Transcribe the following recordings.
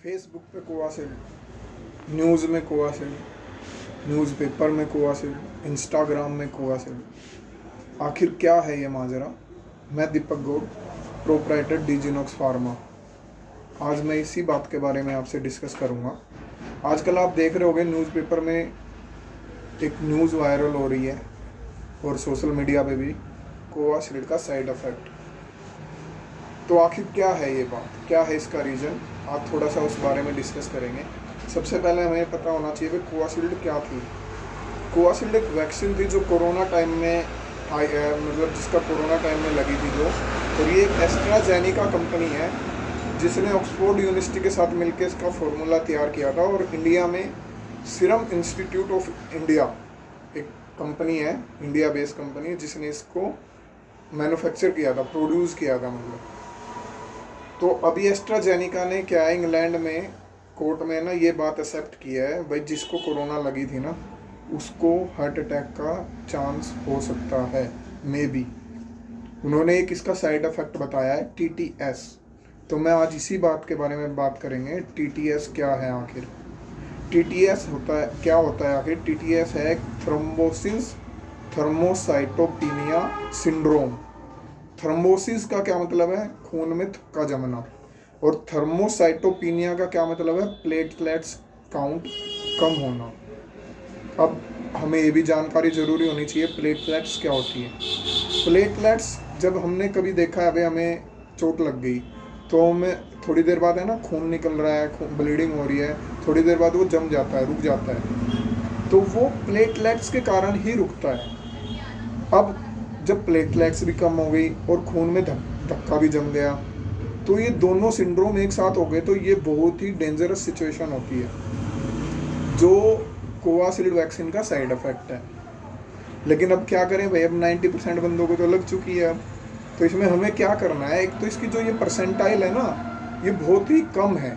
Facebook पे कोवासिड, news में कोवासिड, newspaper में कोवासिड, इंस्टाग्राम में कोवासिड। आखिर क्या है ये माजरा। मैं दीपक गौड़, प्रोप्राइटर डिजिनॉक्स फार्मा। आज मैं इसी बात के बारे में आपसे डिस्कस करूँगा। आजकल आप देख रहे होंगे न्यूज़पेपर में एक न्यूज़ वायरल हो रही है और सोशल मीडिया पे भी, कोवासिड का साइड इफ़ेक्ट। तो आखिर क्या है ये बात, क्या है इसका रीज़न, आज थोड़ा सा उस बारे में डिस्कस करेंगे। सबसे पहले हमें पता होना चाहिए कि कोवासिल्ड क्या थी। कोवासिल्ड एक वैक्सीन थी जो कोरोना टाइम में मतलब जिसका कोरोना टाइम में लगी थी जो, और ये एक एस्ट्राजेनिका कंपनी है जिसने ऑक्सफोर्ड यूनिवर्सिटी के साथ मिलकर इसका फार्मूला तैयार किया था। और इंडिया में सीरम इंस्टीट्यूट ऑफ इंडिया एक कंपनी है, इंडिया बेस्ड कंपनी है, जिसने इसको मैन्युफैक्चर किया था, प्रोड्यूस किया था मतलब। तो अभी एस्ट्राजेनिका ने क्या है, इंग्लैंड में कोर्ट में ना ये बात एक्सेप्ट किया है भाई, जिसको कोरोना लगी थी ना उसको हार्ट अटैक का चांस हो सकता है, मे बी। उन्होंने एक इसका साइड इफ़ेक्ट बताया है, TTS। तो मैं आज इसी बात के बारे में बात करेंगे, TTS क्या है आखिर। TTS होता है, क्या होता है आखिर। TTS है थ्रोम्बोसिस थर्मोसाइटोपिनिया सिंड्रोम। थर्मोसिस का क्या मतलब है, खून में थक्का जमना। और थर्मोसाइटोपिनिया का क्या मतलब है, प्लेटलेट्स काउंट कम होना। अब हमें ये भी जानकारी ज़रूरी होनी चाहिए, प्लेटलेट्स क्या होती है। प्लेटलेट्स जब हमने कभी देखा है भाई, हमें चोट लग गई तो हमें थोड़ी देर बाद है ना, खून निकल रहा है, खून ब्लीडिंग हो रही है, थोड़ी देर बाद वो जम जाता है, रुक जाता है, तो वो प्लेटलेट्स के कारण ही रुकता है। अब जब प्लेटलेट्स भी कम हो गई और खून में धक्का भी जम गया, तो ये दोनों सिंड्रोम एक साथ हो गए, तो ये बहुत ही डेंजरस सिचुएशन होती है, जो कोवासिल्ड वैक्सीन का साइड इफ़ेक्ट है। लेकिन अब क्या करें भाई, अब 90% बंदों को तो लग चुकी है। अब तो इसमें हमें क्या करना है, एक तो इसकी जो ये परसेंटाइल है ना, ये बहुत ही कम है।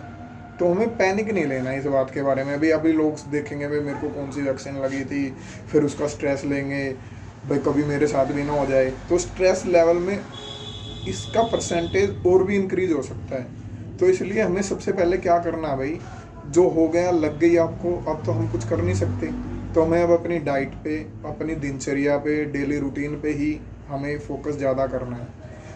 तो हमें पैनिक नहीं लेना इस बात के बारे में। अभी लोग देखेंगे भाई मेरे को कौन सी वैक्सीन लगी थी, फिर उसका स्ट्रेस लेंगे भाई कभी मेरे साथ भी ना हो जाए, तो स्ट्रेस लेवल में इसका परसेंटेज और भी इंक्रीज हो सकता है। तो इसलिए हमें सबसे पहले क्या करना है भाई, जो हो गया लग गई आपको, अब तो हम कुछ कर नहीं सकते, तो हमें अब अपनी डाइट पे, अपनी दिनचर्या पे, डेली रूटीन पे ही हमें फोकस ज़्यादा करना है।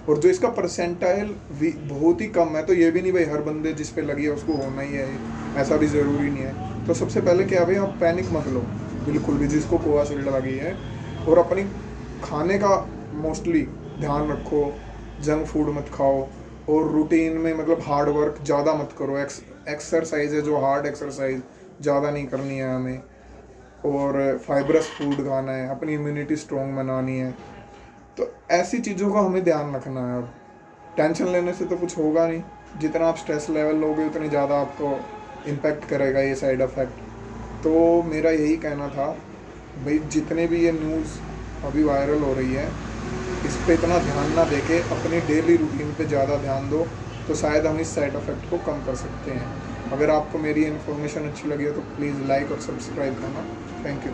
और जो इसका परसेंटाइल बहुत ही कम है, तो ये भी नहीं भाई हर बंदे जिस पे लगी है उसको होना ही है, ऐसा भी ज़रूरी नहीं है। तो सबसे पहले क्या भाई, आप पैनिक मत लो बिल्कुल भी जिसको कोवाशील्ड लगी है, और अपनी खाने का मोस्टली ध्यान रखो, जंक फूड मत खाओ, और रूटीन में मतलब हार्ड वर्क ज़्यादा मत करो। एक्सरसाइज है जो हार्ड एक्सरसाइज ज़्यादा नहीं करनी है हमें, और फाइबरस फूड खाना है, अपनी इम्यूनिटी स्ट्रॉन्ग बनानी है। तो ऐसी चीज़ों का हमें ध्यान रखना है। अब टेंशन लेने से तो कुछ होगा नहीं, जितना आप स्ट्रेस लेवल लोगे उतनी ज़्यादा आपको इम्पेक्ट करेगा ये साइड इफ़ेक्ट। तो मेरा यही कहना था भाई, जितने भी ये न्यूज़ अभी वायरल हो रही है, इस पे इतना ध्यान ना देके अपनी डेली रूटीन पे ज़्यादा ध्यान दो, तो शायद हम इस साइड इफ़ेक्ट को कम कर सकते हैं। अगर आपको मेरी इन्फॉर्मेशन अच्छी लगी हो तो प्लीज़ लाइक और सब्सक्राइब करना। Thank you.